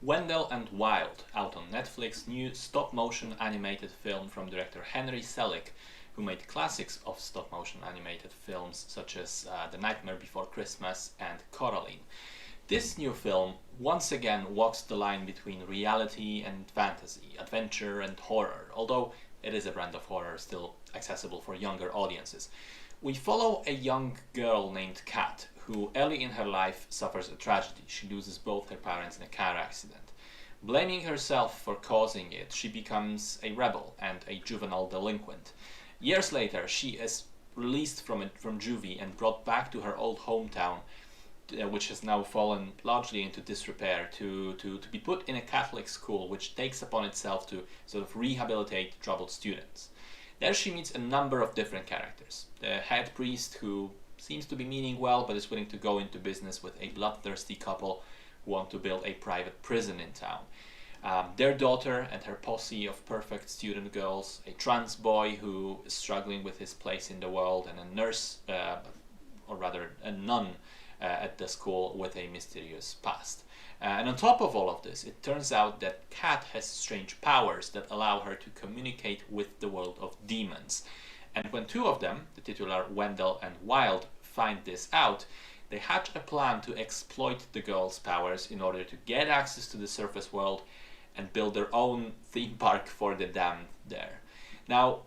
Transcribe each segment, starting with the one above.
Wendell and Wild, out on Netflix, new stop-motion animated film from director Henry Selick, who made classics of stop-motion animated films such as The Nightmare Before Christmas and Coraline. This new film once again walks the line between reality and fantasy, adventure and horror, although it is a brand of horror still accessible for younger audiences. We follow a young girl named Kat, who early in her life suffers a tragedy. She loses both her parents in a car accident. Blaming herself for causing it, she becomes a rebel and a juvenile delinquent. Years later, she is released from juvie and brought back to her old hometown, which has now fallen largely into disrepair, to be put in a Catholic school which takes upon itself to sort of rehabilitate troubled students. There she meets a number of different characters. The head priest, who seems to be meaning well but is willing to go into business with a bloodthirsty couple who want to build a private prison in town. Their daughter and her posse of perfect student girls, a trans boy who is struggling with his place in the world, and a nurse, or rather a nun, at the school with a mysterious past. And on top of all of this, it turns out that Kat has strange powers that allow her to communicate with the world of demons. And when two of them, the titular Wendell and Wild, find this out, they hatch a plan to exploit the girl's powers in order to get access to the surface world and build their own theme park for the damned there. Now,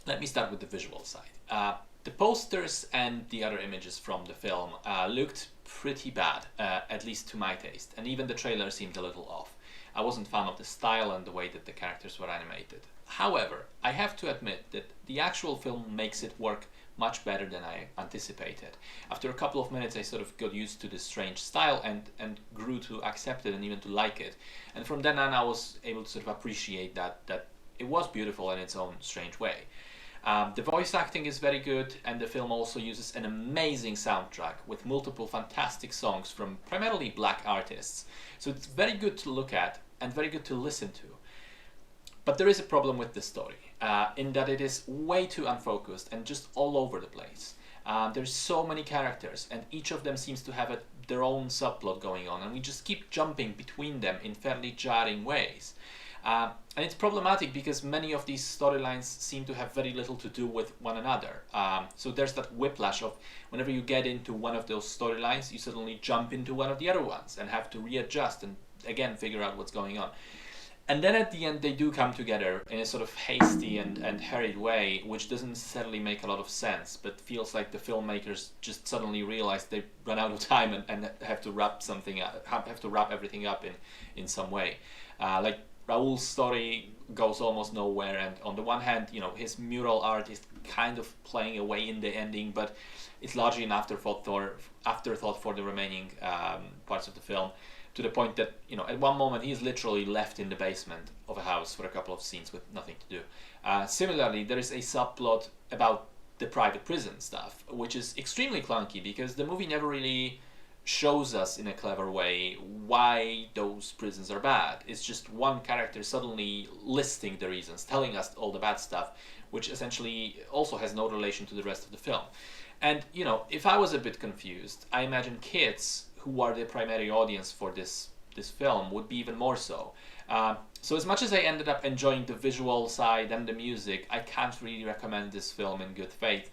let me start with the visual side. The posters and the other images from the film looked pretty bad, at least to my taste, and even the trailer seemed a little off. I wasn't a fan of the style and the way that the characters were animated. However, I have to admit that the actual film makes it work much better than I anticipated. After a couple of minutes, I sort of got used to this strange style and grew to accept it and even to like it. And from then on, I was able to sort of appreciate that it was beautiful in its own strange way. The voice acting is very good, and the film also uses an amazing soundtrack with multiple fantastic songs from primarily black artists. So it's very good to look at and very good to listen to. But there is a problem with the story, in that it is way too unfocused and just all over the place. There's so many characters, and each of them seems to have their own subplot going on, and we just keep jumping between them in fairly jarring ways. And it's problematic because many of these storylines seem to have very little to do with one another. So there's that whiplash of whenever you get into one of those storylines, you suddenly jump into one of the other ones and have to readjust and again figure out what's going on. And then at the end they do come together in a sort of hasty and hurried way, which doesn't necessarily make a lot of sense, but feels like the filmmakers just suddenly realized they run out of time and have to wrap everything up in some way. Like Raoul's story goes almost nowhere, and on the one hand, you know, his mural art is kind of playing away in the ending, but it's largely an afterthought for the remaining parts of the film, to the point that, you know, at one moment he is literally left in the basement of a house for a couple of scenes with nothing to do. Similarly, there is a subplot about the private prison stuff, which is extremely clunky because the movie never really shows us in a clever way why those prisons are bad. It's just one character suddenly listing the reasons, telling us all the bad stuff, which essentially also has no relation to the rest of the film. And, you know, if I was a bit confused, I imagine kids, who are the primary audience for this film, would be even more so. So as much as I ended up enjoying the visual side and the music, I can't really recommend this film in good faith.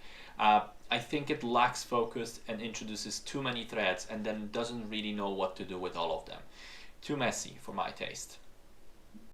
I think it lacks focus and introduces too many threads and then doesn't really know what to do with all of them. Too messy for my taste.